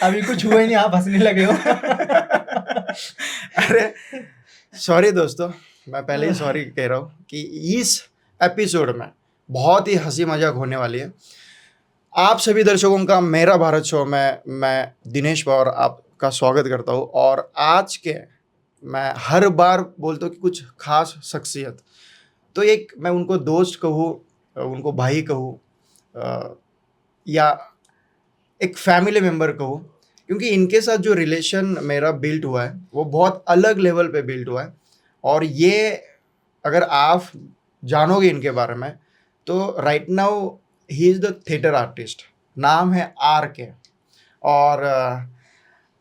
अभी कुछ हुआ ही नहीं, आप हंसने लगे हो। अरे सॉरी दोस्तों, मैं पहले ही सॉरी कह रहा हूँ कि इस एपिसोड में बहुत ही हंसी मजाक होने वाली है। आप सभी दर्शकों का मेरा भारत शो में मैं दिनेश पवार आपका स्वागत करता हूँ। और आज के मैं हर बार बोलता हूँ कि कुछ खास शख्सियत, तो एक मैं उनको दोस्त कहूँ, उनको भाई कहूँ, या एक फैमिली मेम्बर कहूँ, क्योंकि इनके साथ जो रिलेशन मेरा बिल्ड हुआ है वो बहुत अलग लेवल पे बिल्ड हुआ है। और ये अगर आप जानोगे इनके बारे में तो right now he is the theatre artist. नाम है आर के। और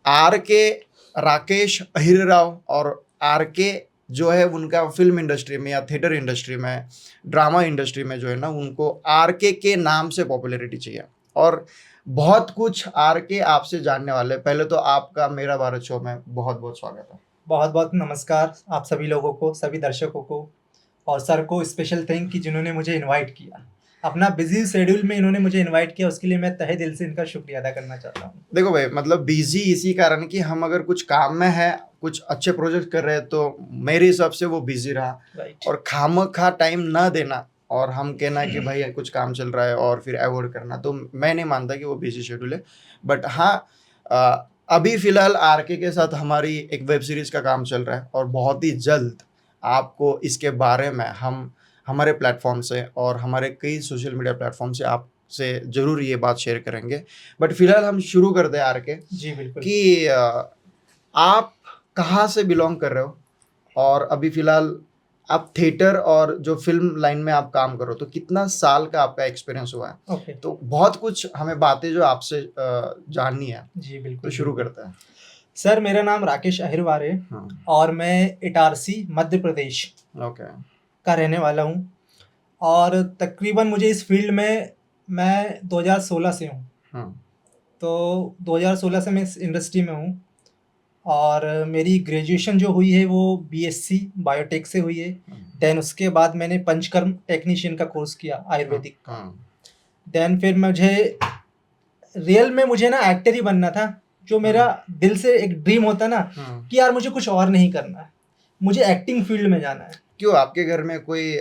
आर के राकेश अहिरराव। और आर के जो है उनका फिल्म इंडस्ट्री में या थिएटर इंडस्ट्री में, ड्रामा इंडस्ट्री में जो है ना, उनको आर के नाम से पॉपुलैरिटी चाहिए। और बहुत कुछ आर के आपसे जानने वाले। पहले तो आपका मेरा भारत शो में बहुत बहुत स्वागत है। बहुत बहुत नमस्कार आप सभी लोगों को, सभी दर्शकों को, और सर को स्पेशल थैंक कि जिन्होंने मुझे इनवाइट किया। अपना बिजी शेड्यूल में इन्होंने मुझे इनवाइट किया, उसके लिए मैं तहे दिल से इनका शुक्रिया अदा करना चाहता हूँ। देखो भाई, मतलब बिजी इसी कारण कि हम अगर कुछ काम में है, कुछ अच्छे प्रोजेक्ट कर रहे हैं, तो मेरे हिसाब से वो बिजी रहा। राइट। और खामखा टाइम ना देना और हम कहना कि भाई कुछ काम चल रहा है और फिर अवॉइड करना, तो मैं नहीं मानता कि वो बिजी शेड्यूल है। बट हाँ, अभी फिलहाल आरके के साथ हमारी एक वेब सीरीज का काम चल रहा है और बहुत ही जल्द आपको इसके बारे में हम हमारे प्लेटफॉर्म से और हमारे कई सोशल मीडिया प्लेटफॉर्म से आपसे ज़रूर ये बात शेयर करेंगे। बट फिलहाल हम शुरू करते हैं आरके जी बिल्कुल। कि आप कहाँ से बिलोंग कर रहे हो और अभी फिलहाल आप थिएटर और जो फिल्म लाइन में आप काम करो, तो कितना साल का आपका एक्सपीरियंस हुआ है? ओके। तो बहुत कुछ हमें बातें जो आपसे जाननी है, जी बिल्कुल। तो शुरू करते हैं। सर मेरा नाम राकेश अहिरवार है और मैं इटारसी मध्य प्रदेश ओके। का रहने वाला हूँ। और तकरीबन मुझे इस फील्ड में मैं 2016 से हूँ। तो 2016 से मैं इस इंडस्ट्री में हूँ। और मेरी ग्रेजुएशन जो हुई है वो बीएससी बायोटेक से हुई है। देन उसके बाद मैंने पंचकर्म टेक्नीशियन का कोर्स किया आयुर्वेदिक का। देन फिर मुझे रियल में मुझे ना एक्टर ही बनना था, जो मेरा दिल से एक ड्रीम होता ना कि यार मुझे कुछ और नहीं करना है, मुझे एक्टिंग फील्ड में जाना है। क्यों आपके घर में कोई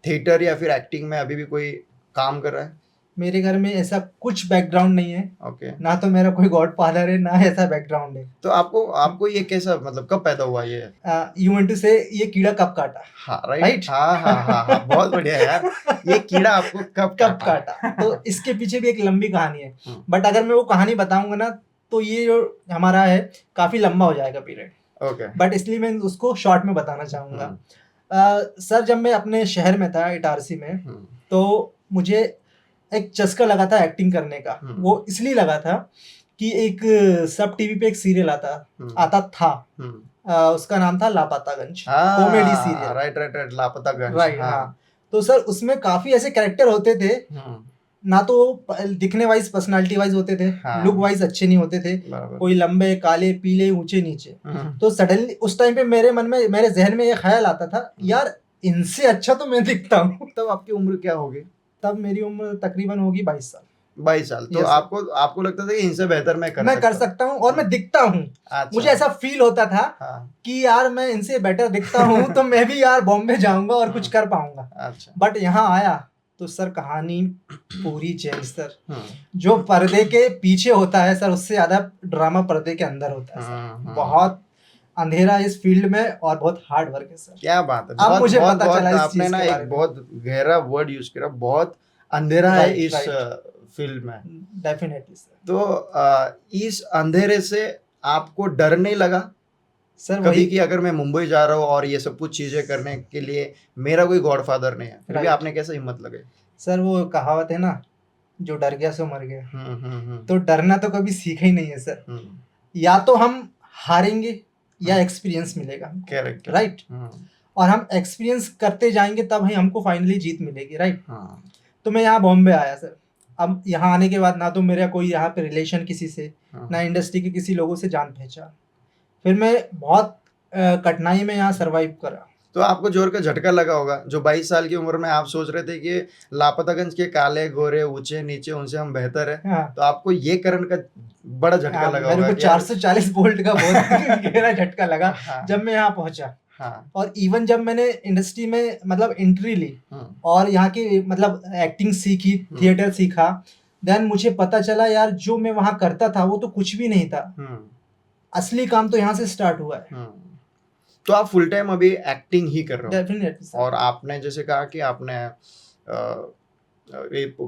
थिएटर या फिर एक्टिंग में अभी भी कोई काम कर रहा है? मेरे घर में ऐसा कुछ बैकग्राउंड नहीं है। ओके। ना तो मेरा कोई गॉडफादर है, ना ऐसा बैकग्राउंड है। तो आपको ये कैसा, मतलब कब पैदा हुआ ये? यू वांट टू से ये कीड़ा कब काटा? हाँ राइट। हाँ, बहुत बढ़िया यार। ये कीड़ा आपको कब काटा? तो इसके पीछे भी एक लंबी कहानी है। बट अगर मैं वो कहानी बताऊंगा ना तो ये जो हमारा है काफी लंबा हो जाएगा पीरियड। ओके। बट इसलिए मैं उसको शॉर्ट में बताना चाहूंगा। सर जब मैं अपने शहर में था इटारसी में, तो मुझे एक चस्का लगा था एक्टिंग करने का। वो इसलिए लगा था कि एक सब टीवी पे एक सीरियल आता था। उसका नाम था Lapataganj, comedy serial. Right, Lapataganj. Right. हाँ, तो सर उसमें काफी ऐसे कैरेक्टर होते थे, ना तो दिखने वाइज पर्सनालिटी वाइज होते थे, लुक वाइज अच्छे नहीं होते थे, कोई लंबे काले पीले ऊंचे नीचे। तो सडनली उस टाइम पे मेरे मन में, मेरे जहन में ये ख्याल आता था, यार इनसे अच्छा तो मैं दिखता हूँ। तब आपकी उम्र क्या होगी? तब मेरी उम्र तकरीबन होगी 22 साल। 22 साल। तो आपको लगता था कि इनसे बेहतर मैं कर सकता हूँ और मैं दिखता हूँ। अच्छा। मुझे ऐसा फील होता था कि यार मैं इनसे बेटर दिखता हूँ तो मैं भी यार बॉम्बे जाऊंगा और कुछ कर पाऊंगा। अच्छा। बट यहाँ आया तो सर कहानी पूरी चेंज सर। जो पर्दे के पीछे होता है सर, उससे ज्यादा ड्रामा पर्दे के अंदर होता है सर। बहुत अंधेरा इस फील्ड में और बहुत हार्ड वर्क है सर। क्या बात है। अब मुझे पता चला इस चीज के बारे में। एक बहुत गहरा वर्ड यूज किया, बहुत अंधेरा है इस फील्ड में। Definitely sir. तो इस अंधेरे से आपको डर नहीं लगा सर कभी कि अगर मैं मुंबई जा रहा हूँ और ये सब कुछ चीजें करने के लिए मेरा कोई गॉडफादर नहीं है, फिर भी आपने कैसे हिम्मत लगाई? सर वो कहावत है ना, जो डर गया सो मर गया। तो डरना तो कभी सीखा ही नहीं है सर। या तो हम हारेंगे या एक्सपीरियंस मिलेगा। करेक्ट। राइट। और हम एक्सपीरियंस करते जाएंगे तब ही हमको फाइनली जीत मिलेगी। राइट। तो मैं यहाँ बॉम्बे आया सर। अब यहाँ आने के बाद ना तो मेरा कोई यहाँ पे रिलेशन किसी से, ना इंडस्ट्री के किसी लोगों से जान पहचान। फिर मैं बहुत कठिनाई में यहाँ सरवाइव करा। तो आपको जोर का झटका लगा होगा, जो 22 साल की उम्र में आप सोच रहे थे कि लापतागंज के काले गोरे ऊंचे नीचे उनसे हम बेहतर है, हाँ तो आपको ये करंट का बड़ा झटका लगा मेरे होगा को 440 वोल्ट का बहुत गहरा झटका लगा हाँ जब मैं यहाँ पहुंचा। हाँ और इवन जब मैंने इंडस्ट्री में मतलब एंट्री ली और यहाँ की मतलब एक्टिंग सीखी, थिएटर सीखा, देन मुझे पता चला यार जो मैं वहाँ करता था वो तो कुछ भी नहीं था। असली काम तो यहाँ से स्टार्ट हुआ है। तो आप फुल टाइम अभी एक्टिंग ही कर रहे हो? डेफिनेटली। और आपने जैसे कहा कि आपने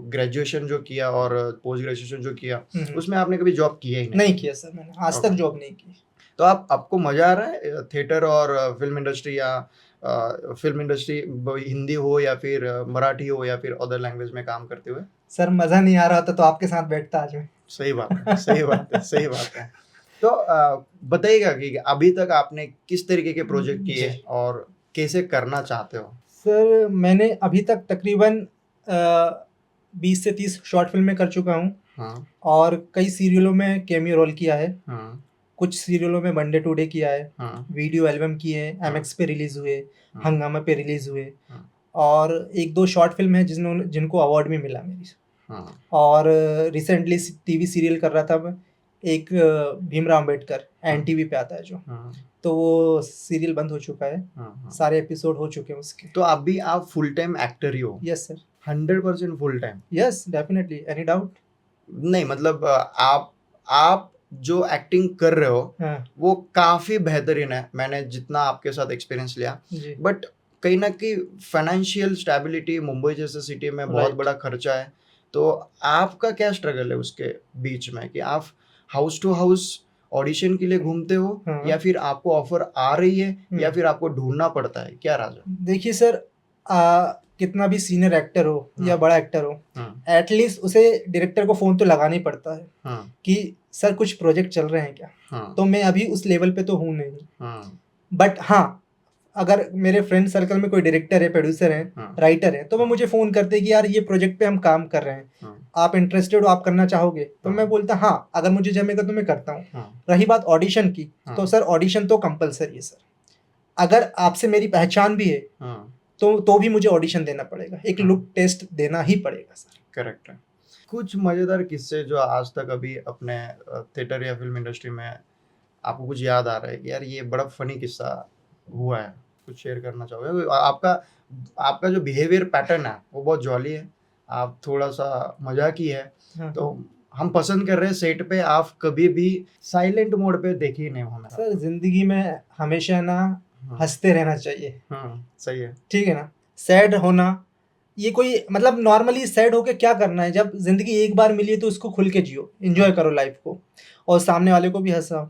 ग्रेजुएशन जो किया और पोस्ट ग्रेजुएशन जो किया उसमें आपने कभी जॉब किया ही नहीं किया सर, मैंने आज तक जॉब नहीं की। तो आपको मजा आ रहा है थिएटर और फिल्म इंडस्ट्री, या फिल्म इंडस्ट्री हिंदी हो या फिर मराठी हो या फिर अदर लैंग्वेज में काम करते हुए? सर मजा नहीं आ रहा था तो आपके साथ बैठता आज मैं। सही बात है, सही बात है, सही बात है। तो बताइएगा कि अभी तक आपने किस तरीके के प्रोजेक्ट किए और कैसे करना चाहते हो? सर मैंने अभी तक तकरीबन 20 से 30 शॉर्ट फिल्में कर चुका हूँ और कई सीरियलों में कैमियो रोल किया है। कुछ सीरियलों में वनडे टुडे किया है, वीडियो एल्बम किए हैं, एमएक्स पे रिलीज हुए, हंगामा पे रिलीज हुए, और एक दो शॉर्ट फिल्म है जिनको अवार्ड भी मिला मेरी। और रिसेंटली टीवी सीरियल कर रहा था मैं, एक भीमराव अम्बेडकर, एनटीवी पे आता है जो, तो वो सीरियल बंद हो चुका है, सारे एपिसोड हो चुके हैं उसके। तो अभी आप फुल टाइम एक्टर ही हो? Yes sir. 100% full time? Yes definitely, any doubt? नहीं मतलब आप जो एक्टिंग कर रहे हो वो काफी बेहतरीन है, मैंने जितना आपके साथ एक्सपीरियंस लिया। बट कहीं ना कहीं फाइनेंशियल स्टेबिलिटी, मुंबई जैसे सिटी में बहुत बड़ा खर्चा है, तो आपका क्या स्ट्रगल है उसके बीच में कि आप हाउस टू हाउस ऑडिशन के लिए घूमते हो, या फिर आपको ऑफर आ रही है, या फिर आपको ढूंढना पड़ता है, क्या राजा? देखिए सर, कितना भी सीनियर एक्टर हो या बड़ा एक्टर हो, एटलीस्ट उसे डायरेक्टर को फोन तो लगाना ही पड़ता है कि सर कुछ प्रोजेक्ट चल रहे हैं क्या। तो मैं अभी उस लेवल पे तो हूँ नहीं, बट हाँ अगर मेरे फ्रेंड सर्कल में कोई डायरेक्टर है, प्रोड्यूसर है, राइटर है, तो वो मुझे फोन करते हैं कि यार ये प्रोजेक्ट पे हम काम कर रहे हैं, आप इंटरेस्टेड हो, आप करना चाहोगे? तो मैं बोलता हाँ, अगर मुझे जमेगा तो मैं करता हूँ। रही बात ऑडिशन की, तो सर ऑडिशन तो कंपलसरी है सर, अगर आपसे मेरी पहचान भी है तो भी मुझे ऑडिशन देना पड़ेगा, एक लुक टेस्ट देना ही पड़ेगा सर। करेक्ट है। कुछ मजेदार किस्से जो आज तक अभी अपने थिएटर या फिल्म इंडस्ट्री में आपको कुछ याद आ रहा है कि यार ये बड़ा फनी किस्सा हुआ है, कुछ शेयर करना चाहोगे? आपका जो बिहेवियर पैटर्न है वो बहुत जॉली है, आप थोड़ा सा मजाकी है, तो हम पसंद कर रहे हैं सेट पे आप कभी भी साइलेंट मोड पे देखिए नहीं हमें। सर जिंदगी में हमेशा ना हंसते रहना चाहिए। सही है, ठीक है ना। सैड होना ये कोई मतलब नॉर्मली सैड होके क्या करना है, जब जिंदगी एक बार मिली है तो उसको खुल के जियो, एंजॉय करो लाइफ को, और सामने वाले को भी हंसाओ।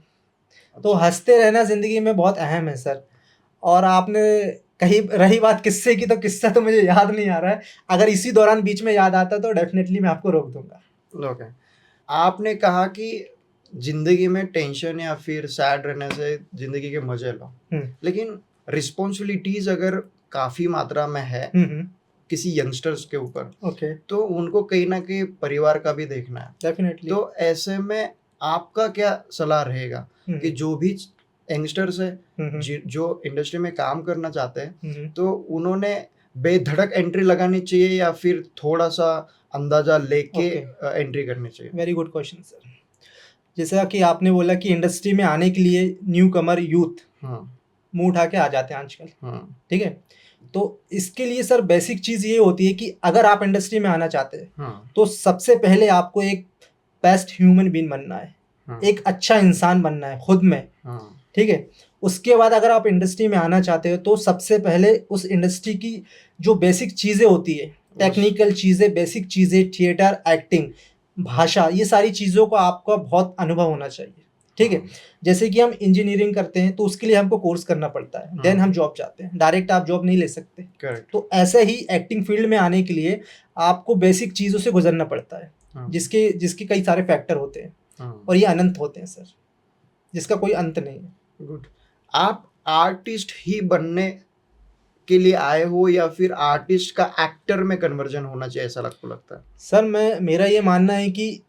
तो हंसते रहना जिंदगी में बहुत अहम है सर। और आपने कहीं रही बात किस्से की, तो किस्सा तो मुझे याद नहीं आ रहा है, अगर इसी दौरान बीच में याद आता तो डेफिनेटली मैं आपको रोक दूंगा। ओके। आपने कहा कि जिंदगी में टेंशन या फिर सैड रहने से जिंदगी के मजे लो, लेकिन रिस्पॉन्सिबिलिटीज अगर काफी मात्रा में है किसी यंगस्टर्स के ऊपर, तो उनको कहीं ना कहीं परिवार का भी देखना है डेफिनेटली। तो ऐसे में आपका क्या सलाह रहेगा कि जो भी यंगस्टर्स है जो इंडस्ट्री में काम करना चाहते हैं, तो उन्होंने बेधड़क एंट्री लगानी चाहिए या फिर थोड़ा सा अंदाजा लेके एंट्री करनी चाहिए? Very good question sir. जैसा कि आपने बोला कि इंडस्ट्री में आने के लिए न्यू कमर यूथ मुंह उठा के आ जाते हैं आजकल, ठीक है। तो इसके लिए सर बेसिक चीज ये होती है कि अगर आप इंडस्ट्री में आना चाहते हैं तो सबसे पहले आपको एक बेस्ट ह्यूमन बीइंग बनना है, एक अच्छा इंसान बनना है खुद में, ठीक है। उसके बाद अगर आप इंडस्ट्री में आना चाहते हो तो सबसे पहले उस इंडस्ट्री की जो बेसिक चीज़ें होती है, टेक्निकल चीज़ें, बेसिक चीज़ें, थिएटर, एक्टिंग, भाषा, ये सारी चीज़ों का आपका बहुत अनुभव होना चाहिए, ठीक है। जैसे कि हम इंजीनियरिंग करते हैं तो उसके लिए हमको कोर्स करना पड़ता है, देन हम जॉब जाते हैं, डायरेक्ट आप जॉब नहीं ले सकते। तो ऐसे ही एक्टिंग फील्ड में आने के लिए आपको बेसिक चीज़ों से गुजरना पड़ता है, जिसके कई सारे फैक्टर होते हैं और ये अनंत होते हैं सर, जिसका कोई अंत नहीं है। गुड। आप आर्टिस्ट ही बनने के लिए आए हो या फिर आर्टिस्ट का एक्टर में कन्वर्जन होना चाहिए, ऐसा आपको लगता है? सर मेरा ये मानना है कि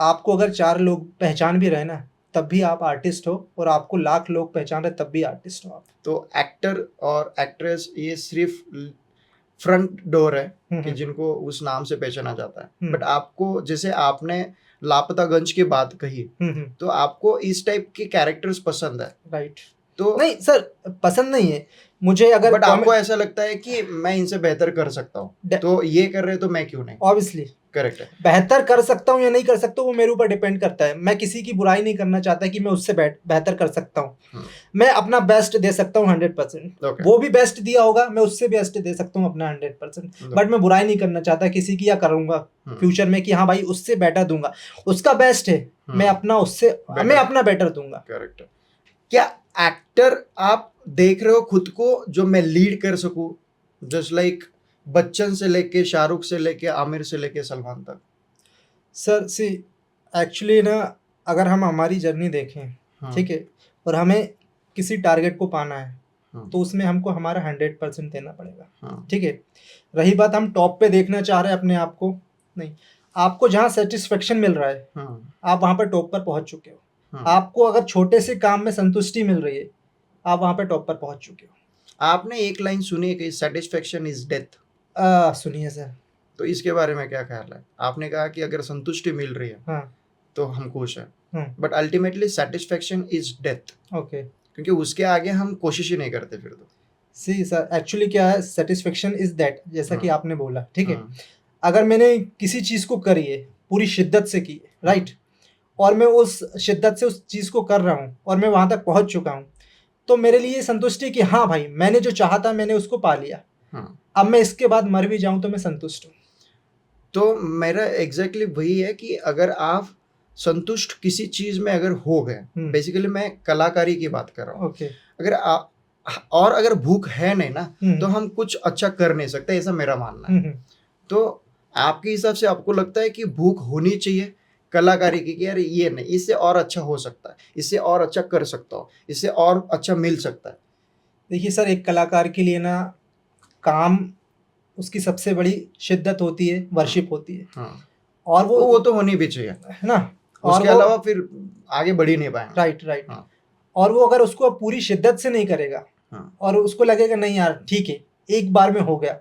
आपको अगर 4 लोग पहचान भी रहे ना तब भी आप आर्टिस्ट हो, और आपको लाख लोग पहचान रहे तब भी आर्टिस्ट हो आप। तो एक्टर और एक्ट्रेस ये सिर्फ फ्रंट डोर है कि जिनको उस नाम से पहचाना जाता है, बट आपको, जैसे आपने लापतागंज की बात कही, तो आपको इस टाइप के कैरेक्टर्स पसंद है, राइट? तो नहीं सर, पसंद नहीं है मुझे, अगर बट आपको ऐसा लगता है कि मैं इनसे बेहतर कर सकता हूँ, तो ये कर रहे तो मैं क्यों नहीं? ऑब्वियसली करेक्ट है। बेहतर कर सकता हूँ या नहीं कर सकता हूँ वो मेरे ऊपर डिपेंड करता है। मैं किसी की बुराई नहीं करना चाहता कि मैं उससे बेहतर कर सकता हूँ। मैं अपना बेस्ट दे सकता हूँ 100%। वो भी बेस्ट दिया होगा, मैं उससे बेस्ट दे सकता हूँ अपना 100%। बट मैं बुराई नहीं करना चाहता किसी की, या करूंगा फ्यूचर में कि हाँ भाई उससे बेटर दूंगा, उसका बेस्ट है, मैं अपना बेटर दूंगा। करेक्ट है। क्या एक्टर आप देख रहे हो खुद को जो मैं लीड कर सकूं, जस्ट लाइक बच्चन से लेके शाहरुख से लेके आमिर से लेके सलमान तक? सर सी एक्चुअली ना, अगर हम हमारी जर्नी देखें, ठीक है, और हमें किसी टारगेट को पाना है, तो उसमें हमको हमारा 100% देना पड़ेगा, ठीक है। रही बात हम टॉप पे देखना चाह रहे हैं अपने आप को, नहीं, आपको जहाँ सेटिस्फेक्शन मिल रहा है आप वहाँ पर टॉप पर पहुँच चुके हो। आपको अगर छोटे से काम में संतुष्टि मिल रही है, आप वहाँ पर टॉप पर पहुँच चुके हो। आपने एक लाइन सुनी है कि सेटिस्फेक्शन इज डेथ, सुनिए सर। तो इसके बारे में क्या ख्याल है? आपने कहा कि अगर संतुष्टि मिल रही है तो हम खुश हैं, but ultimately satisfaction is death. Okay, क्योंकि उसके आगे हम कोशिश ही नहीं करते फिर तो। सी सर, एक्चुअली क्या है, सेटिस्फेक्शन इज दैट, जैसा कि आपने बोला, ठीक है। अगर मैंने किसी चीज़ को करी है, पूरी शिद्दत से की है, राइट, और मैं उस शिद्दत से उस चीज़ को कर रहा हूँ और मैं वहाँ तक पहुँच चुका हूँ, तो मेरे लिए संतुष्टि कि हाँ भाई मैंने जो चाहा था मैंने उसको पा लिया। अब मैं इसके बाद मर भी जाऊँ तो मैं संतुष्ट हूँ। तो मेरा एग्जैक्टली वही है कि अगर आप संतुष्ट किसी चीज में अगर हो गए, बेसिकली मैं कलाकारी की बात कर रहा हूँ, अगर आप और अगर भूख है नहीं ना, तो हम कुछ अच्छा कर नहीं सकते, ऐसा मेरा मानना है। तो आपके हिसाब से आपको लगता है कि भूख होनी चाहिए कलाकारी की, कि यार ये नहीं, इससे और अच्छा हो सकता है, इससे और अच्छा कर सकता हूँ, इससे और अच्छा मिल सकता है? देखिए सर, एक कलाकार के लिए ना काम, उसकी सबसे बड़ी शिद्दत होती है, वर्शिप होती है, और वो तो होनी भी चाहिए, है ना, उसके अलावा फिर आगे बढ़ ही नहीं पाएंगे। राइट। और वो अगर उसको पूरी शिद्दत से नहीं करेगा, और उसको लगेगा नहीं यार ठीक है एक बार में हो गया,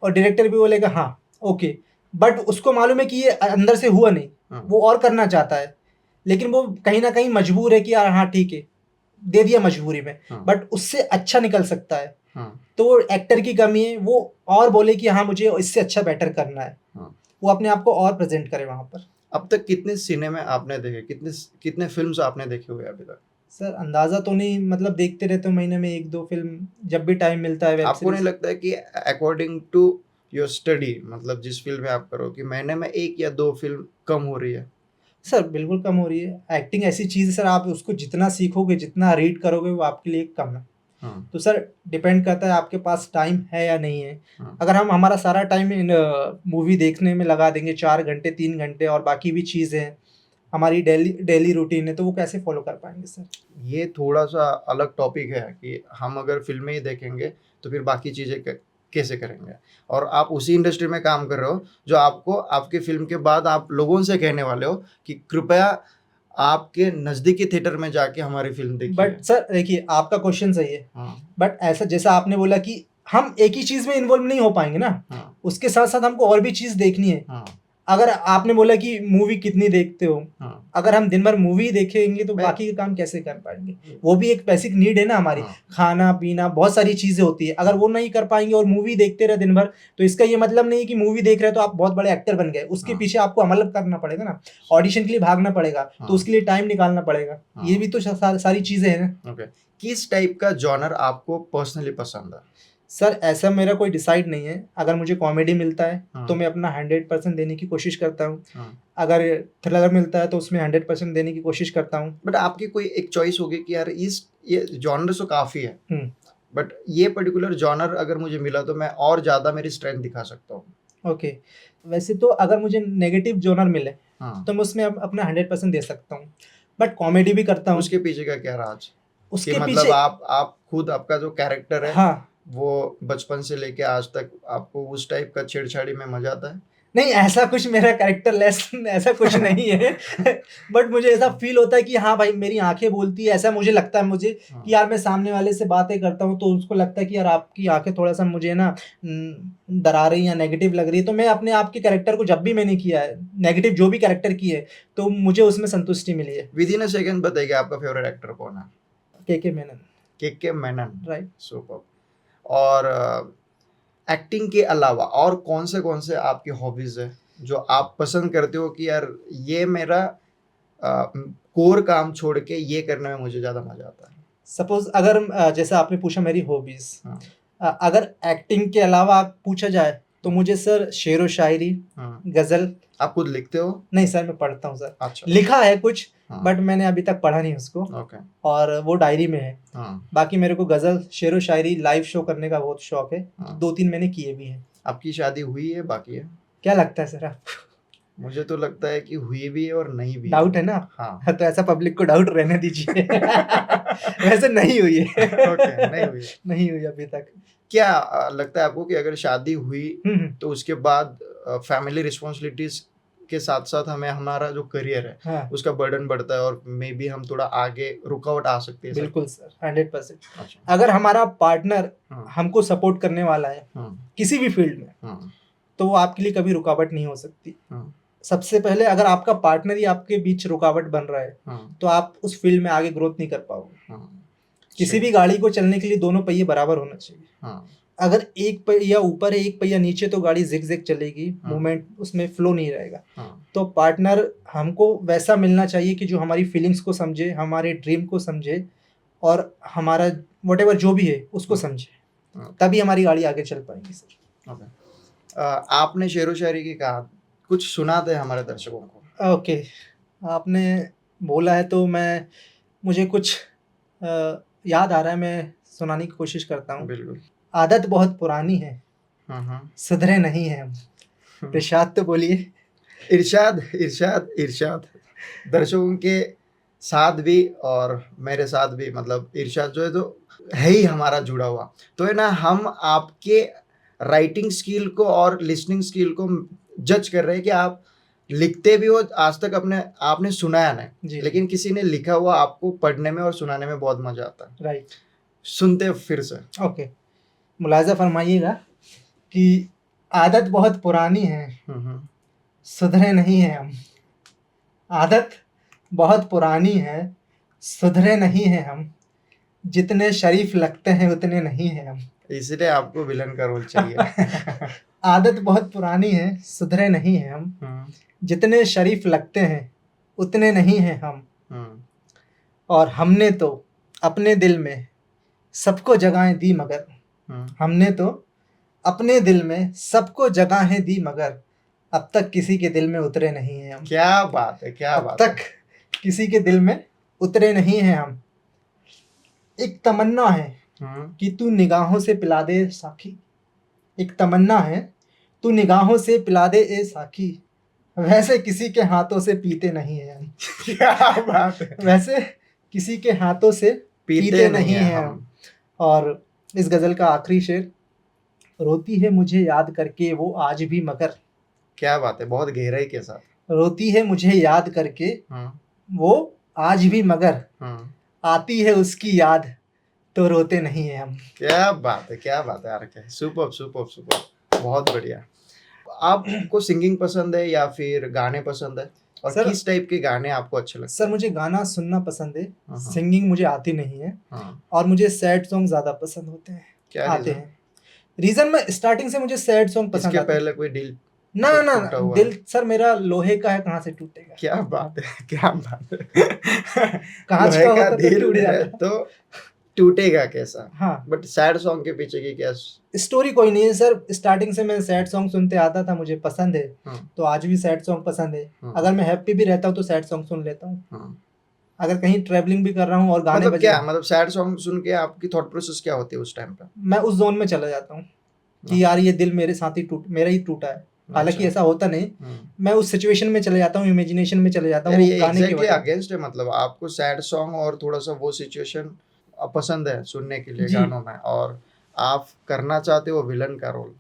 और डायरेक्टर भी बोलेगा हाँ ओके, बट उसको मालूम है कि ये अंदर से हुआ नहीं, वो और करना चाहता है, लेकिन वो कहीं ना कहीं मजबूर है कि यार हाँ ठीक है दे दिया मजबूरी में, बट उससे अच्छा निकल सकता है, तो एक्टर की कमी है, वो और बोले कि हाँ मुझे इससे अच्छा बेटर करना है, वो अपने आप को और प्रेजेंट करे वहां पर। अब तक कितने सिनेमा आपने देखे, कितने फिल्म्स आपने देखे हुए अभी तक? सर अंदाजा तो नहीं, मतलब देखते रहते हो महीने में 1-2 फिल्म, जब भी टाइम मिलता है। आपको नहीं लगता है कि अकॉर्डिंग टू योर स्टडी, मतलब जिस फील्ड में आप करो, कि महीने में 1 या 2 फिल्म कम हो रही है? सर बिल्कुल कम हो रही है। एक्टिंग ऐसी चीज़ है सर, आप उसको जितना सीखोगे, जितना रीड करोगे, वो आपके लिए कम है। तो सर डिपेंड करता है आपके पास टाइम है या नहीं है। अगर हम हमारा सारा टाइम इन मूवी देखने में लगा देंगे 4 घंटे 3 घंटे, और बाकी भी चीज़ें हमारी डेली रूटीन है, तो वो कैसे फॉलो कर पाएंगे सर? ये थोड़ा सा अलग टॉपिक है कि हम अगर फिल्में ही देखेंगे तो फिर बाकी चीज़ें कैसे करेंगे। और आप उसी इंडस्ट्री में काम कर रहे हो जो आपको आपके फिल्म के बाद आप लोगों से कहने वाले हो कि कृपया आपके नज़दीकी थिएटर में जाके हमारी फिल्म देखिए। बट सर देखिए, आपका क्वेश्चन सही है, बट ऐसा जैसा आपने बोला कि हम एक ही चीज़ में इन्वॉल्व नहीं हो पाएंगे ना, उसके साथ साथ हमको और भी चीज़ देखनी है। अगर आपने बोला कि मूवी कितनी देखते हो, अगर हम दिन भर मूवी देखेंगे तो बाकी के काम कैसे कर पाएंगे? वो भी एक बेसिक नीड है ना हमारी, खाना पीना बहुत सारी चीजें होती है, अगर वो नहीं कर पाएंगे और मूवी देखते रहे दिन भर, तो इसका ये मतलब नहीं कि मूवी देख रहे हो तो आप बहुत बड़े एक्टर बन गए। उसके पीछे आपको अमल करना पड़ेगा ना, ऑडिशन के लिए भागना पड़ेगा, तो उसके लिए टाइम निकालना पड़ेगा, ये भी तो सारी चीजें हैं ना। किस टाइप का जॉनर आपको पर्सनली पसंद है? सर ऐसा मेरा कोई डिसाइड नहीं है, अगर मुझे कॉमेडी मिलता है तो मैं अपना 100% देने की कोशिश करता हूँ, अगर थ्रिलर मिलता है तो उसमें 100% देने की कोशिश करता हूँ। बट आपकी कोई एक चॉइस होगी कि यार ये जॉनर तो काफ़ी है, बट ये पर्टिकुलर जॉनर अगर मुझे मिला तो मैं और ज़्यादा मेरी स्ट्रेंथ दिखा सकता हूँ। ओके, वैसे तो अगर मुझे नेगेटिव जॉनर मिले तो मैं उसमें अपना 100% दे सकता हूँ, बट कॉमेडी भी करता हूँ। उसके पीछे का क्या राज? उसके मतलब पीछे आप खुद, आपका जो कैरेक्टर है, हाँ, वो बचपन से लेके आज तक आपको उस टाइप का छेड़छाड़ी में मजा आता है? नहीं, ऐसा कुछ मेरा कैरेक्टर लेस ऐसा कुछ नहीं है बट मुझे ऐसा फील होता है कि हाँ भाई मेरी आंखें बोलती है, ऐसा मुझे लगता है मुझे कि यार मैं सामने वाले से बातें करता हूँ तो उसको लगता है कि यार आपकी आंखें थोड़ा सा मुझे ना डरा रही या नेगेटिव लग रही है, तो मैं अपने आप के कैरेक्टर को जब भी मैंने किया है नेगेटिव जो भी कैरेक्टर की है तो मुझे उसमें संतुष्टि मिली है। विद इन अ सेकंड बताइए आपका फेवरेट एक्टर कौन है? के मेनन। के मेनन, राइट। सुपर। और एक्टिंग के अलावा और कौन से आपकी हॉबीज है जो आप पसंद करते हो कि यार ये मेरा कोर काम छोड़ के ये करने में मुझे ज्यादा मजा आता है? सपोज अगर जैसे आपने पूछा मेरी हॉबीज, हाँ, अगर एक्टिंग के अलावा आप पूछा जाए तो मुझे सर शेर व शायरी, हाँ। गजल। आप खुद लिखते हो? नहीं सर, मैं पढ़ता हूँ सर। अच्छा। लिखा है कुछ हाँ। बट मैंने अभी तक पढ़ा नहीं उसको। ओके। और वो डायरी में है। हाँ। बाकी मेरे को गजल शेर व शायरी लाइव शो करने का बहुत शौक है। हाँ। 2-3 मैंने किए भी हैं। आपकी शादी हुई है बाकी है? क्या लगता है सर आपको? मुझे तो लगता है कि हुई भी है और नहीं भी डाउट है ना? हाँ। तो ऐसा पब्लिक को डाउट रहने दीजिए वैसे नहीं हुई है ओके, नहीं हुई है। नहीं हुई अभी तक। क्या लगता है आपको कि अगर शादी हुई तो उसके बाद फैमिली रिस्पॉन्सिबिलिटीज के साथ साथ हमें हमारा जो करियर है हाँ। उसका बर्डन बढ़ता है और मे बी हम थोड़ा आगे रुकावट आ सकती है? बिल्कुल सर, 100%। अच्छा। अगर हमारा पार्टनर हाँ। हमको सपोर्ट करने वाला है हाँ। किसी भी फील्ड में हाँ। तो वो आपके लिए कभी रुकावट नहीं हो सकती। हाँ। सबसे पहले अगर आपका पार्टनर ही आपके बीच रुकावट बन रहा है हाँ। तो आप उस फील्ड में आगे ग्रोथ नहीं कर पाओगे। हाँ। किसी भी गाड़ी को चलने के लिए दोनों पहिए बराबर होना चाहिए। हाँ। अगर एक पहिया ऊपर है एक पहिया नीचे तो गाड़ी जिग-जैग चलेगी, हाँ। मूवमेंट उसमें फ्लो नहीं रहेगा। हाँ। तो पार्टनर हमको वैसा मिलना चाहिए कि जो हमारी फीलिंग्स को समझे, हमारे ड्रीम को समझे और हमारा व्हाटएवर जो भी है उसको समझे, तभी हमारी गाड़ी आगे चल पाएगी सर। ओके। आपने शेरो शायरी की कहा, कुछ सुनाते हैं हमारे दर्शकों को। ओके, आपने बोला है तो मुझे कुछ याद आ रहा है, मैं सुनाने की कोशिश करता हूँ। बिल्कुल। आदत बहुत पुरानी है, हाँ। सुधरे नहीं हैं हम। इरशाद तो बोलिए। इरशाद, इरशाद, इरशाद। दर्शकों के साथ भी और मेरे साथ भी, मतलब इरशाद जो है तो है ही हमारा जुड़ा हुआ। तो है ना, हम आपके राइटिंग स्किल को और लिसनिंग स्किल को जज कर रहे हैं कि आप लिखते भी हो, आज तक आपने सुनाया नहीं, लेकिन किसी ने लिखा हुआ आपको पढ़ने में और सुनाने में बहुत मजा आता है। राइट। सुनते फिर से। ओके, मुलाजा फरमाइएगा कि आदत बहुत पुरानी है, सुधरे नहीं हैं हम। आदत बहुत पुरानी है, सुधरे नहीं हैं हम। जितने शरीफ लगते हैं उतने नहीं हैं हम। इसलिए आपको विलन का रोल चाहिए। आदत बहुत पुरानी है, सुधरे नहीं हैं हम। जितने शरीफ लगते हैं उतने नहीं हैं हम। और हमने तो अपने दिल में सबको जगहें दी मगर हमने तो अपने दिल में सबको जगहें दी मगर अब तक किसी के दिल में उतरे नहीं हैं हम। क्या बात है, क्या बात है। अब तक किसी के दिल में उतरे नहीं हैं हम। एक तमन्ना है कि तू निगाहों से पिला दे साखी। एक तमन्ना है तू निगाहों से पिला दे ए साखी। वैसे किसी के हाथों से पीते नहीं हैं हम। क्या बात है। वैसे किसी के हाथों से पीते नहीं हैं हम। और इस गज़ल का आखिरी शेर, रोती है मुझे याद करके वो आज भी मगर। क्या बात है, बहुत गहराई के साथ। रोती है मुझे याद करके वो आज भी मगर आती है उसकी याद तो रोते नहीं हैं हम। क्या बात है, क्या बात है यार, क्या सुपर सुपर सुपर, बहुत बढ़िया। आपको सिंगिंग पसंद है या फिर गाने पसंद है, और सर, किस टाइप के गाने आपको अच्छे लगते हैं? सर मुझे गाना सुनना पसंद है, सिंगिंग मुझे आती नहीं है। और मुझे सैड सॉन्ग ज्यादा पसंद होते हैं। क्या आते हैं रीजन, में स्टार्टिंग से मुझे सैड सॉन्ग पसंद इसके आते हैं। पहले कोई दिल ना दिल सर मेरा लोहे का है, कहाँ से टूटेगा। क्या बात है, क्या बात है। कांच का होता तो दिल टूट है जाता। तो टूटेगा कैसा। हाँ, बट सैड सॉन्ग के पीछे की क्या स्टोरी कोई नहीं है सर। स्टार्टिंग से मैं सैड सॉन्ग सुनते आता था, मुझे पसंद है, तो आज भी सैड सॉन्ग पसंद है। अगर मैं हैप्पी भी रहता हूँ तो सैड सॉन्ग सुन लेता हूँ। अगर कहीं ट्रैवलिंग भी कर रहा हूँ और गाने मतलब क्या, मतलब सैड सॉन्ग सुन के आपकी थॉट प्रोसेस क्या होती है उस टाइम पे? मैं उस जोन में चला जाता हूँ कि यार ये दिल मेरे साथ ही मेरा ही टूटा है। हालांकि ऐसा होता नहीं, मैं उस सिचुएशन में चले जाता हूँ, इमेजिनेशन में चले जाता हूँ गाने के वजह। अगेंस्ट है, मतलब आपको सैड सॉन्ग और थोड़ा सा वो सिचुएशन पसंद है सुनने के लिए गानों में, और आप करना चाहते हो विलन का रोल।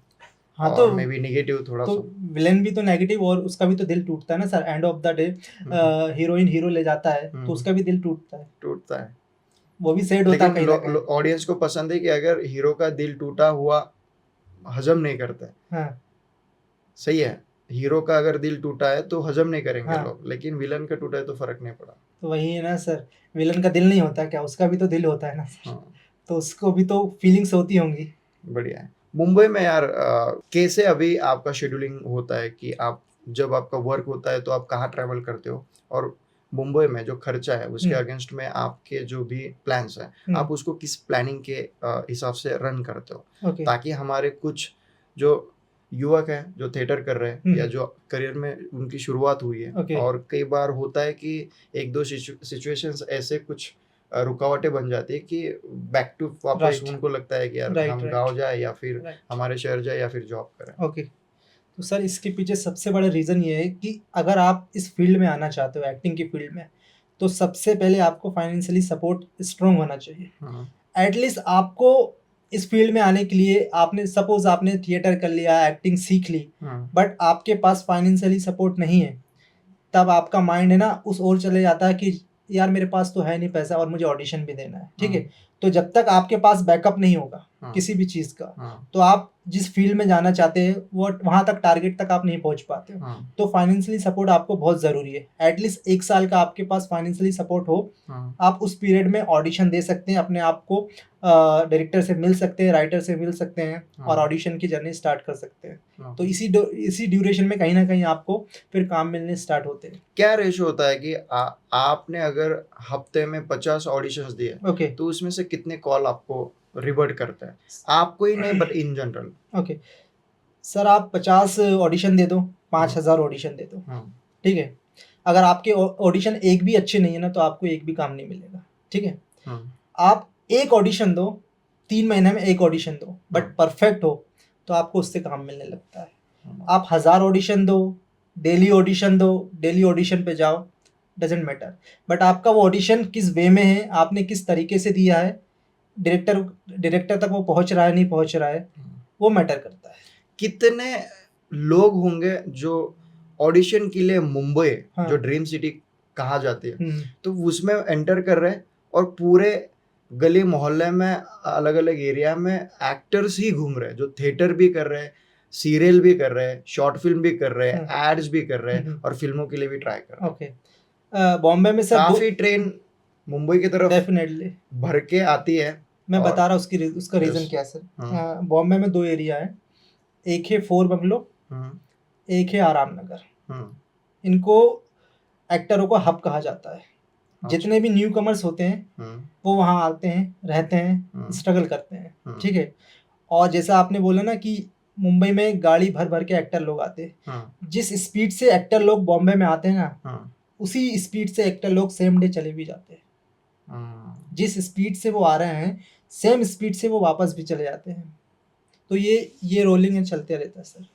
हाँ और तो मे बी नेगेटिव थोड़ा तो सा। विलेन भी तो नेगेटिव और उसका भी तो दिल टूटता है ना sir. End of the day heroine hero ले जाता है तो उसका भी दिल टूटता है, टूटता है, वो भी सैड होता है लेकिन कहीं ना कहीं। ऑडियंस को पसंद है कि अगर हीरो का दिल टूटा हुआ हजम नहीं करता है, हाँ सही है, हीरो का अगर दिल टूटा है तो हजम नहीं करेंगे हाँ, लोग, लेकिन विलन का टूटा है तो फर्क नहीं पड़ा। तो वही है ना सर, विलन का दिल नहीं होता क्या, उसका भी तो दिल होता है ना सर, हाँ, तो उसको भी तो फीलिंग्स होती होंगी। बढ़िया है। मुंबई में यार कैसे अभी आपका शेड्यूलिंग होता है कि आप जब आपका वर्क होता है तो आप कहाँ ट्रैवल करते हो, और मुंबई में जो खर्चा है उसके हम्म अगेंस्ट में आपके जो भी प्लान्स हैं आप हम्म उसको किस प्लानिंग के हिसाब से रन करते हो, ओके ताकि हमारे कुछ जो युवक हैं जो थिएटर कर रहे हैं या हम्म जो करियर में उनकी शुरुआत हुई है, ओके और कई बार होता है कि एक दो सिचुएशंस ऐसे कुछ रुकावटें बन जाती है कि बैक टू वापस राइट उनको लगता है कि यार राइट हम राइट गाँव जाए या फिर राइट हमारे शहर जाए या फिर जॉब करें। ओके। तो सर इसके पीछे सबसे बड़ा रीज़न ये है कि अगर आप इस फील्ड में आना चाहते हो, एक्टिंग की फील्ड में, तो सबसे पहले आपको फाइनेंशियली सपोर्ट स्ट्रॉन्ग होना चाहिए। हाँ, एटलीस्ट आपको इस फील्ड में आने के लिए, आपने सपोज आपने थिएटर कर लिया, एक्टिंग सीख ली, हाँ, बट आपके पास फाइनेंशियली सपोर्ट नहीं है, तब आपका माइंड है ना उस ओर चले जाता है कि यार मेरे पास तो है नहीं पैसा और मुझे ऑडिशन भी देना है, ठीक है। तो जब तक आपके पास बैकअप नहीं होगा हाँ, किसी भी चीज़ का, हाँ, तो आप जिस फील्ड में जाना चाहते हैं वो वहाँ तक टारगेट तक आप नहीं पहुँच पाते हो। हाँ, तो फाइनेंशियली सपोर्ट आपको बहुत ज़रूरी है। एटलीस्ट 1 साल का आपके पास फाइनेंशियली सपोर्ट हो, हाँ, आप उस पीरियड में ऑडिशन दे सकते हैं, अपने आप को डायरेक्टर से मिल सकते हैं, राइटर से मिल सकते हैं और हाँ, ऑडिशन की जर्नी स्टार्ट कर सकते हैं। हाँ। तो इसी ड्यूरेशन में कहीं ना कहीं आपको फिर काम मिलने स्टार्ट होते हैं। क्या रेशो होता है कि आपने अगर हफ्ते में 50 ऑडिशंस दिए ओके तो उसमें से कितने कॉल आपको रिवर्ट करता है, आपको ही नहीं but in general? Okay sir, आप 50 ऑडिशन दे दो, हाँ, 5,000 ऑडिशन दे दो, हाँ, ठीक है। अगर आपके ऑडिशन एक भी अच्छे नहीं है ना, तो आपको एक भी काम नहीं मिलेगा, ठीक है। हाँ, आप एक ऑडिशन दो, 3 महीने में एक ऑडिशन दो, बट हाँ, परफेक्ट हो तो आपको उससे काम मिलने लगता है। हाँ, आप 1000 ऑडिशन दो, डेली ऑडिशन पे जाओ, डजेंट मैटर, बट आपका वो ऑडिशन किस वे में है, आपने किस तरीके से दिया है, डायरेक्टर डायरेक्टर तक वो पहुंच रहा है नहीं पहुंच रहा है, वो मैटर करता है। कितने लोग होंगे जो ऑडिशन के लिए मुंबई हाँ जो ड्रीम सिटी कहा जाती है हम्म तो उसमें एंटर कर रहे हैं, और पूरे गली मोहल्ले में अलग अलग एरिया में एक्टर्स ही घूम रहे हैं जो थिएटर भी कर रहे हैं, सीरियल भी कर रहे हैं, शॉर्ट फिल्म भी कर रहे हैं, एड्स भी कर रहे हैं, और फिल्मों के लिए भी ट्राई कर रहे हैं। ओके। बॉम्बे में सर काफी ट्रेन मुंबई की तरफ डेफिनेटली भर के आती है। मैं और बता रहा हूँ उसका रीज़न यस, क्या है सर। हाँ, बॉम्बे में 2 एरिया है, एक है फोर बंगलो, हाँ, एक है आराम नगर। हाँ, इनको एक्टरों का हब कहा जाता है। अच्छा, जितने भी न्यू कमर्स होते हैं हाँ, वो वहाँ आते हैं, रहते हैं, हाँ, स्ट्रगल करते हैं, हाँ, ठीक है। और जैसा आपने बोला ना कि मुंबई में गाड़ी भर भर के एक्टर लोग आते हैं, हाँ, जिस स्पीड से एक्टर लोग बॉम्बे में आते हैं ना, हाँ, उसी स्पीड से एक्टर लोग सेम डे चले भी जाते हैं। हाँ। जिस स्पीड से वो आ रहे हैं, सेम स्पीड से वो वापस भी चले जाते हैं। तो ये रोलिंग चलते रहता है सर।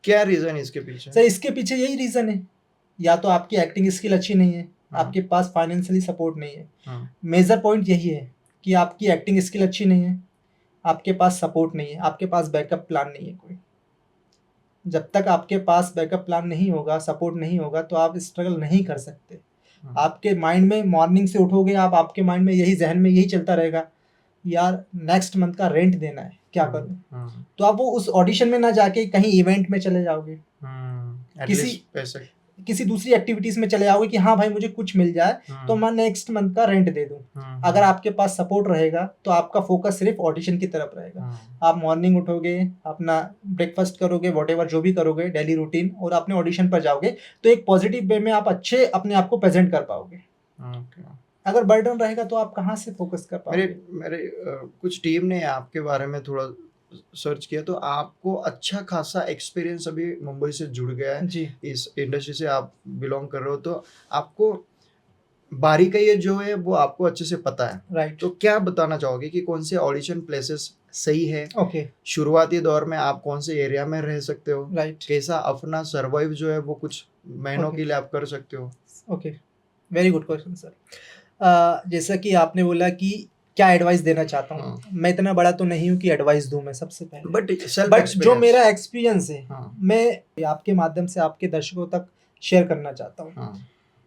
क्या रीजन इसके पीछे? सर इसके पीछे यही रीज़न है, या तो आपकी एक्टिंग स्किल अच्छी नहीं है, हाँ, आपके पास फाइनेंशियली सपोर्ट नहीं है। हाँ, मेजर पॉइंट यही है कि आपकी एक्टिंग स्किल अच्छी नहीं है, आपके पास सपोर्ट नहीं है, आपके पास बैकअप प्लान नहीं है कोई। जब तक आपके पास बैकअप प्लान नहीं होगा, सपोर्ट नहीं होगा, तो आप स्ट्रगल नहीं कर सकते। हाँ, आपके माइंड में मॉर्निंग से उठोगे आप, आपके माइंड में यही, जहन में यही चलता रहेगा, यार नेक्स्ट मंथ का रेंट देना है, क्या हाँ, करूँ। हाँ, तो आप वो उस ऑडिशन में ना जाके कहीं इवेंट में चले जाओगे, किसी एटलीस्ट पैसे। किसी दूसरी एक्टिविटीज़ में चले जाओगे कि हाँ भाई मुझे कुछ मिल जाए तो मैं नेक्स्ट मंथ का रेंट दे दूँ। अगर आपके पास सपोर्ट रहेगा तो आपका फोकस सिर्फ ऑडिशन की तरफ रहेगा। आप मॉर्निंग उठोगे, अपना ब्रेकफास्ट करोगे, वॉटेवर जो भी करोगे डेली रूटीन, और अपने ऑडिशन पर जाओगे, तो एक पॉजिटिव वे में आप अच्छे अपने आप को प्रेजेंट कर पाओगे। अगर बर्डन रहेगा तो आप कहाँ से फोकस कर मेरे पाओगे। मेरे कुछ टीम ने आपके बारे में थोड़ा सर्च किया तो आपको अच्छा खासा एक्सपीरियंस अभी मुंबई से जुड़ गया है, जी इस इंडस्ट्री से आप बिलोंग कर रहे हो, तो आपको बारीकाई जो है वो आपको अच्छे से पता है। राइट तो क्या बताना चाहोगे कि कौन से ऑडिशन प्लेसेस सही है, ओके शुरुआती दौर में आप कौन से एरिया में रह सकते हो, राइट कैसा अपना सर्वाइव जो है वो कुछ महीनों ओके के लिए आप कर सकते हो? Okay very good question sir. जैसा कि आपने बोला कि क्या एडवाइस देना चाहता हूँ। मैं इतना बड़ा तो नहीं हूँ कि एडवाइस दूं मैं सबसे पहले, बट जो मेरा एक्सपीरियंस है मैं आपके माध्यम से आपके दर्शकों तक शेयर करना चाहता हूँ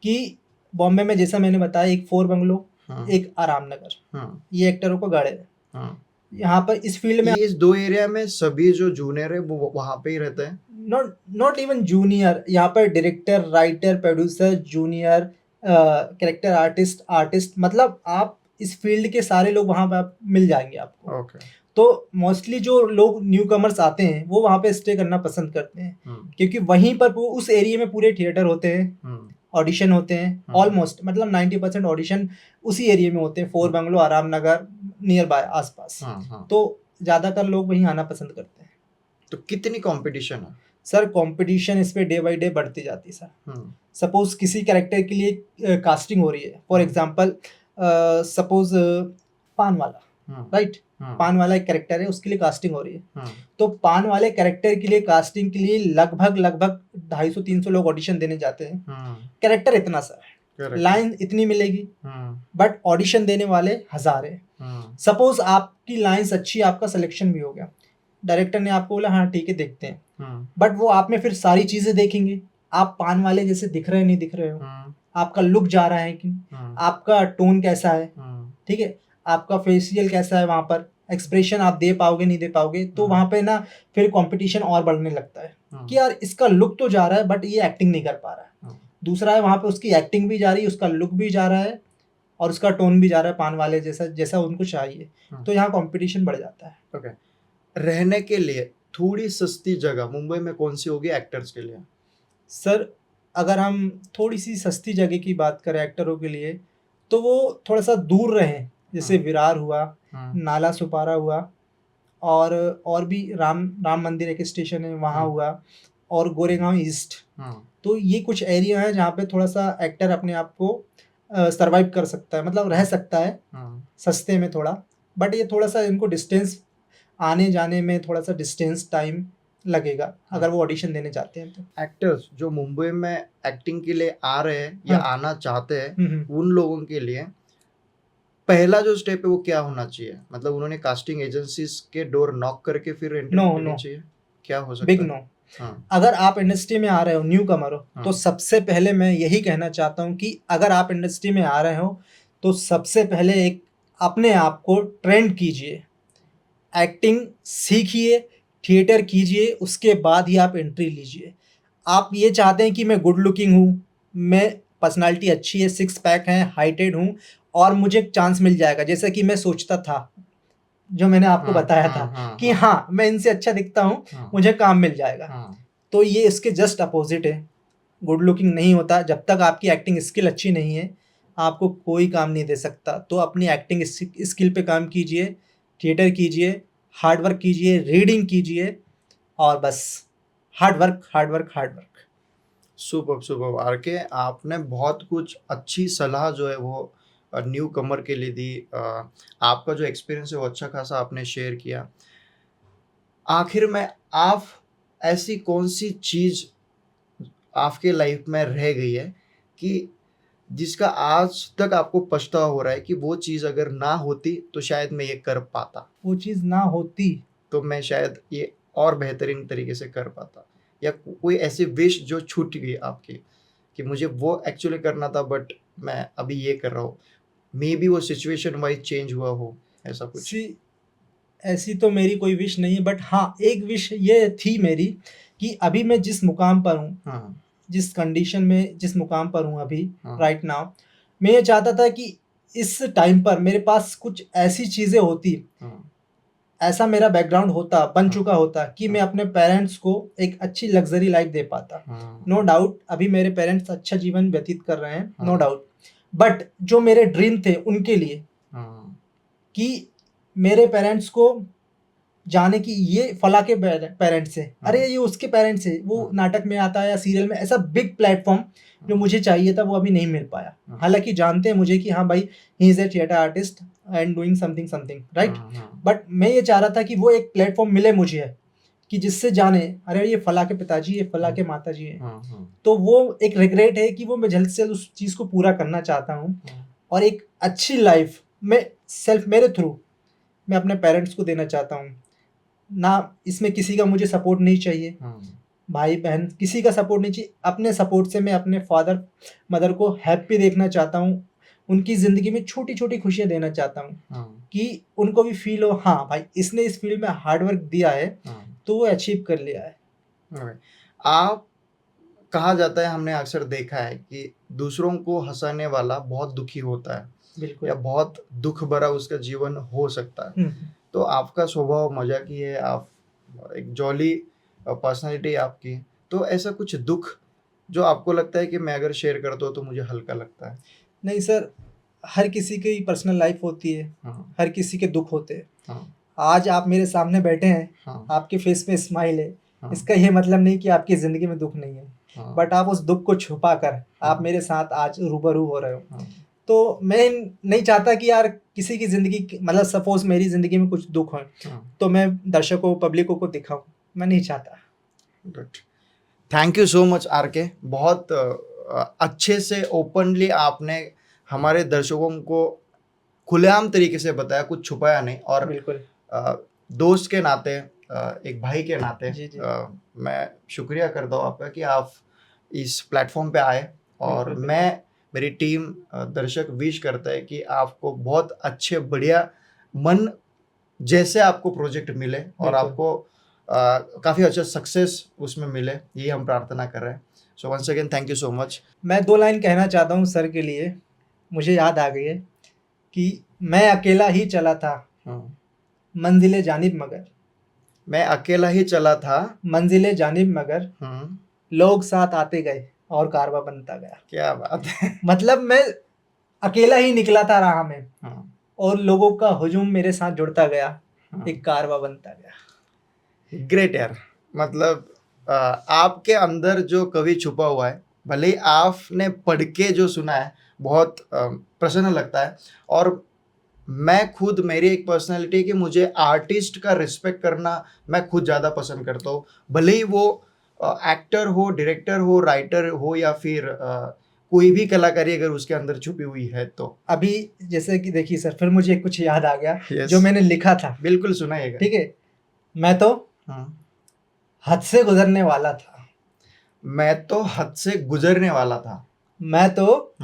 कि बॉम्बे में जैसा मैंने बताया, एक 4 बंगलो, एक आराम नगर, ये एक्टरों को गढ़ है। यहाँ पर इस फील्ड में इस 2 एरिया में सभी जो जूनियर है वो वहाँ पे ही रहते हैं। नॉट इवन जूनियर, यहाँ पर director, writer, producer, junior, character artist, मतलब आप इस फील्ड के सारे लोग वहाँ पे आप मिल जाएंगे आपको। तो मोस्टली जो लोग न्यू कमर्स आते हैं वो वहाँ पे स्टे करना पसंद करते हैं, क्योंकि वहीं पर उस एरिया में पूरे थिएटर होते हैं, ऑडिशन होते हैं ऑलमोस्ट, मतलब 90% ऑडिशन उसी एरिया में होते हैं, 4 बंगलो, आराम नगर, नियर बाय आसपास। तो ज़्यादातर लोग वहीं आना पसंद करते हैं। तो कितनी कंपटीशन है सर? कंपटीशन इस पे डे बाय डे बढ़ती जाती है सर। सपोज किसी कैरेक्टर के लिए कास्टिंग हो रही है, फॉर एग्जांपल सपोज पान वाला, राइट, पान वाला एक कैरेक्टर है, उसके लिए कास्टिंग हो रही है। तो पान वाले कैरेक्टर के लिए कास्टिंग के लिए लगभग 250-300 लोग ऑडिशन देने जाते हैं। कैरेक्टर इतना सा है, लाइन इतनी मिलेगी, बट ऑडिशन देने वाले 1000 है। सपोज आपकी लाइन्स अच्छी, आपका सिलेक्शन भी हो गया, डायरेक्टर ने आपको बोला हाँ ठीक है देखते हैं, बट वो आप में फिर सारी चीजें देखेंगे, आप पान वाले जैसे दिख रहे नहीं दिख रहे हो, आपका लुक जा रहा है कि आपका टोन कैसा है, ठीक है, आपका फेशियल कैसा है, वहां पर एक्सप्रेशन आप दे पाओगे नहीं दे पाओगे, तो वहां पे ना फिर कंपटीशन और बढ़ने लगता है कि यार इसका लुक तो जा रहा है बट ये एक्टिंग नहीं कर पा रहा है। दूसरा है वहां पे उसकी एक्टिंग भी जा रही है, उसका लुक भी जा रहा है और उसका टोन भी जा रहा है पान वाले जैसा जैसा उनको चाहिए, तो यहाँ कंपटीशन बढ़ जाता है। ओके, रहने के लिए थोड़ी सस्ती जगह मुंबई में कौन सी होगी एक्टर्स के लिए? सर अगर हम थोड़ी सी सस्ती जगह की बात करें एक्टरों के लिए, तो वो थोड़ा सा दूर रहें, जैसे विरार हुआ, नाला सुपारा हुआ, और भी राम मंदिर एक स्टेशन है वहाँ हुआ, और गोरेगांव ईस्ट। तो ये कुछ एरिया है जहाँ पे थोड़ा सा एक्टर अपने आप को सरवाइव कर सकता है, मतलब रह सकता है सस्ते में थोड़ा, बट ये थोड़ा सा इनको डिस्टेंस आने जाने में थोड़ा सा डिस्टेंस टाइम लगेगा अगर वो ऑडिशन देने जाते हैं। तो एक्टर्स जो मुंबई में एक्टिंग के लिए आ रहे हैं या आना चाहते हैं, उन लोगों के लिए पहला जो स्टेप है वो क्या होना चाहिए? मतलब उन्होंने कास्टिंग एजेंसीज के डोर नॉक करके फिर एंट्री लेनी चाहिए? क्या हो सकता है? Big no. अगर आप इंडस्ट्री में आ रहे हो, न्यू कमर हो, तो सबसे पहले मैं यही कहना चाहता हूँ कि अगर आप इंडस्ट्री में आ रहे हो तो सबसे पहले एक अपने आप को ट्रेंड कीजिए, एक्टिंग सीखिए, थिएटर कीजिए, उसके बाद ही आप एंट्री लीजिए। आप ये चाहते हैं कि मैं गुड लुकिंग हूँ, मैं पर्सनालिटी अच्छी है, 6 पैक है, हाइटेड हूँ और मुझे चांस मिल जाएगा, जैसा कि मैं सोचता था, जो मैंने आपको बताया था कि हाँ मैं इनसे अच्छा दिखता हूँ, मुझे काम मिल जाएगा। तो ये इसके जस्ट अपोजिट है। गुड लुकिंग नहीं होता, जब तक आपकी एक्टिंग स्किल अच्छी नहीं है आपको कोई काम नहीं दे सकता। तो अपनी एक्टिंग स्किल पे काम कीजिए, थिएटर कीजिए, हार्ड वर्क कीजिए, रीडिंग कीजिए, और बस hard work hard work hard work. Super RK, आपने बहुत कुछ अच्छी सलाह जो है वो न्यू कमर के लिए दी। आपका जो एक्सपीरियंस है वो अच्छा खासा आपने शेयर किया। आखिर में आप ऐसी कौन सी चीज़ आपके लाइफ में रह गई है कि जिसका आज तक आपको पछतावा हो रहा है कि वो चीज़ अगर ना होती तो शायद मैं ये कर पाता, वो चीज़ ना होती तो मैं शायद ये और बेहतरीन तरीके से कर पाता, या कोई ऐसी विश जो छूट गई आपकी कि मुझे वो एक्चुअली करना था बट मैं अभी ये कर रहा हूँ, मे बी वो सिचुएशन वाइज चेंज हुआ हो, ऐसा कुछ? ऐसी तो मेरी कोई विश नहीं है, बट हाँ एक विश ये थी मेरी कि अभी मैं जिस मुकाम पर हूँ, जिस कंडीशन में जिस मुकाम पर हूँ अभी राइट नाउ, मैं ये चाहता था कि इस टाइम पर मेरे पास कुछ ऐसी चीज़ें होती, ऐसा मेरा बैकग्राउंड होता, बन चुका होता कि मैं अपने पेरेंट्स को एक अच्छी लग्जरी लाइफ दे पाता। नो डाउट अभी मेरे पेरेंट्स अच्छा जीवन व्यतीत कर रहे हैं, नो डाउट, बट जो मेरे ड्रीम थे उनके लिए कि मेरे पेरेंट्स को जाने कि ये फला के पेरेंट्स है, अरे ये उसके पेरेंट्स है, वो नाटक में आता है या सीरियल में, ऐसा बिग प्लेटफॉर्म जो मुझे चाहिए था वो अभी नहीं मिल पाया। हालांकि जानते हैं मुझे कि हाँ भाई he is A theatre artist and doing something right, but मैं ये चाह रहा था कि वो एक प्लेटफॉर्म मिले मुझे कि जिससे जाने अरे ये फला के पिताजी, ये फला के माता जी है। तो वो एक रिग्रेट है कि वो मैं जल्द से जल्द उस चीज़ को पूरा करना चाहता हूँ और एक अच्छी लाइफ में सेल्फ मेरे थ्रू मैं अपने पेरेंट्स को देना चाहता हूँ। ना इसमें किसी का मुझे सपोर्ट नहीं चाहिए, भाई बहन किसी का सपोर्ट नहीं चाहिए। अपने सपोर्ट से मैं अपने फादर मदर को हैप्पी देखना चाहता हूँ, उनकी ज़िंदगी में छोटी-छोटी खुशियाँ देना चाहता हूँ कि उनको भी फ़ील हो हाँ भाई इसने इस फील्ड में हार्ड वर्क दिया है तो वो अचीव कर लिया है। आप कहा जाता है, हमने अक्सर देखा है कि दूसरों को हंसाने वाला बहुत दुखी होता है, बिल्कुल। या बहुत दुख भरा उसका जीवन हो सकता है। तो आपका स्वभाव मजाकी है, आप एक जॉली पर्सनालिटी आपकी, तो ऐसा कुछ दुख जो आपको लगता है कि मैं अगर शेयर करता हूँ तो मुझे हल्का लगता है? नहीं सर, हर किसी की पर्सनल लाइफ होती है, हर किसी के दुख होते हैं। आज आप मेरे सामने बैठे हैं, आपके फेस पे स्माइल है, इसका ये मतलब नहीं कि आपकी ज़िंदगी में दुख नहीं है, बट आप उस दुख को छुपा कर आप मेरे साथ आज रूबरू हो रहे हो। तो मैं नहीं चाहता कि यार किसी की ज़िंदगी मतलब सपोज मेरी ज़िंदगी में कुछ दुख हो तो मैं दर्शकों पब्लिकों को दिखाऊं, मैं नहीं चाहता। Good, thank you so much R K. बहुत अच्छे से ओपनली आपने हमारे दर्शकों को खुलेआम तरीके से बताया, कुछ छुपाया नहीं। और बिल्कुल दोस्त के नाते, एक भाई के नाते जी। मैं शुक्रिया करता हूँ आपका कि आप इस प्लेटफॉर्म पे आए। और बिल्कुल। मैं, मेरी टीम, दर्शक विश करता है कि आपको बहुत अच्छे बढ़िया मन जैसे आपको प्रोजेक्ट मिले और आपको काफ़ी अच्छा सक्सेस उसमें मिले, यही हम प्रार्थना कर रहे हैं। So once again thank you so much. मैं 2 लाइन कहना चाहता हूँ सर के लिए, मुझे याद आ गई है कि मैं अकेला ही चला था मंजिले जानिब मगर, मैं अकेला ही चला था मंजिले जानिब मगर, लोग साथ आते गए और कारवा बनता गया। क्या बात है। मतलब मैं अकेला ही निकला था राह में और लोगों का हुजूम मेरे साथ जुड़ता गया, एक कारवा बनता गया। ग्रेट यार, मतलब आपके अंदर जो कवि छुपा हुआ है, भले ही आपने पढ़ के जो सुना है बहुत प्रसन्न लगता है। और मैं खुद, मेरी एक पर्सनालिटी है कि मुझे आर्टिस्ट का रिस्पेक्ट करना मैं खुद ज़्यादा पसंद करता हूँ, भले ही वो एक्टर हो, डायरेक्टर हो, राइटर हो, या फिर कोई भी कलाकारी अगर उसके अंदर छुपी हुई है। तो अभी जैसे कि देखिए सर, फिर मुझे कुछ याद आ गया जो मैंने लिखा था। बिल्कुल सुनाइएगा। ठीक है, मैं तो हद से गुजरने वाला था, मैं तो हद से गुजरने वाला था, मैं तो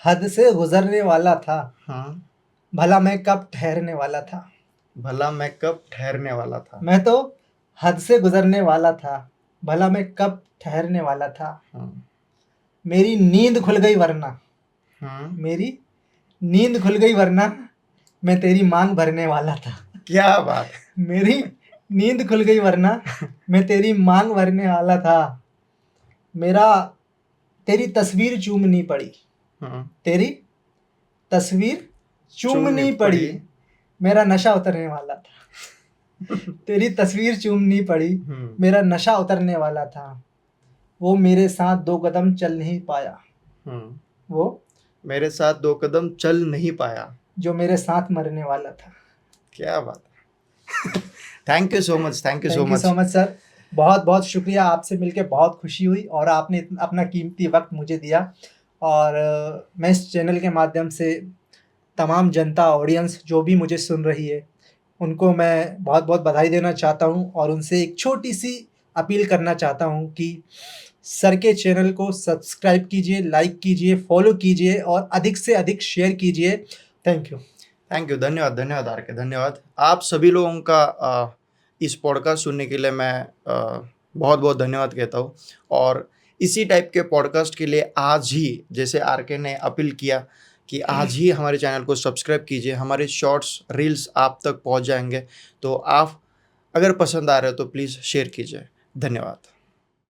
हद से गुजरने वाला था, भला मैं कब ठहरने वाला था, भला मैं कब ठहरने वाला था। मैं तो हद से गुजरने वाला था, भला मैं कब ठहरने वाला था। मेरी नींद खुल गई वरना, मेरी नींद खुल गई वरना मैं तेरी मांग भरने वाला था। क्या बात है। मेरी नींद खुल गई वरना मैं तेरी मांग भरने वाला था। मेरा तेरी तस्वीर चूमनी पड़ी, तेरी तस्वीर चूमनी पड़ी, मेरा नशा उतरने वाला था। तेरी तस्वीर चूमनी पड़ी, मेरा नशा उतरने वाला था। वो मेरे साथ 2 कदम चल नहीं पाया, वो मेरे साथ 2 कदम चल नहीं पाया, जो मेरे साथ मरने वाला था। क्या बात है। Thank you so much, thank you so much sir, बहुत बहुत शुक्रिया। आपसे मिलकर बहुत खुशी हुई और आपने अपना कीमती वक्त मुझे दिया। और मैं इस चैनल के माध्यम से तमाम जनता, ऑडियंस जो भी मुझे सुन रही है, उनको मैं बहुत बहुत बधाई देना चाहता हूँ और उनसे एक छोटी सी अपील करना चाहता हूँ कि सर के चैनल को सब्सक्राइब कीजिए, लाइक कीजिए, फॉलो कीजिए और अधिक से अधिक शेयर कीजिए। Thank you. धन्यवाद, धन्यवाद आर के, धन्यवाद। आप सभी लोगों का इस पॉडकास्ट सुनने के लिए मैं बहुत बहुत धन्यवाद कहता हूँ। और इसी टाइप के पॉडकास्ट के लिए आज ही, जैसे आर के ने अपील किया कि आज ही हमारे चैनल को सब्सक्राइब कीजिए, हमारे शॉर्ट्स, रील्स आप तक पहुँच जाएंगे। तो आप अगर पसंद आ रहे हो तो प्लीज़ शेयर कीजिए। धन्यवाद।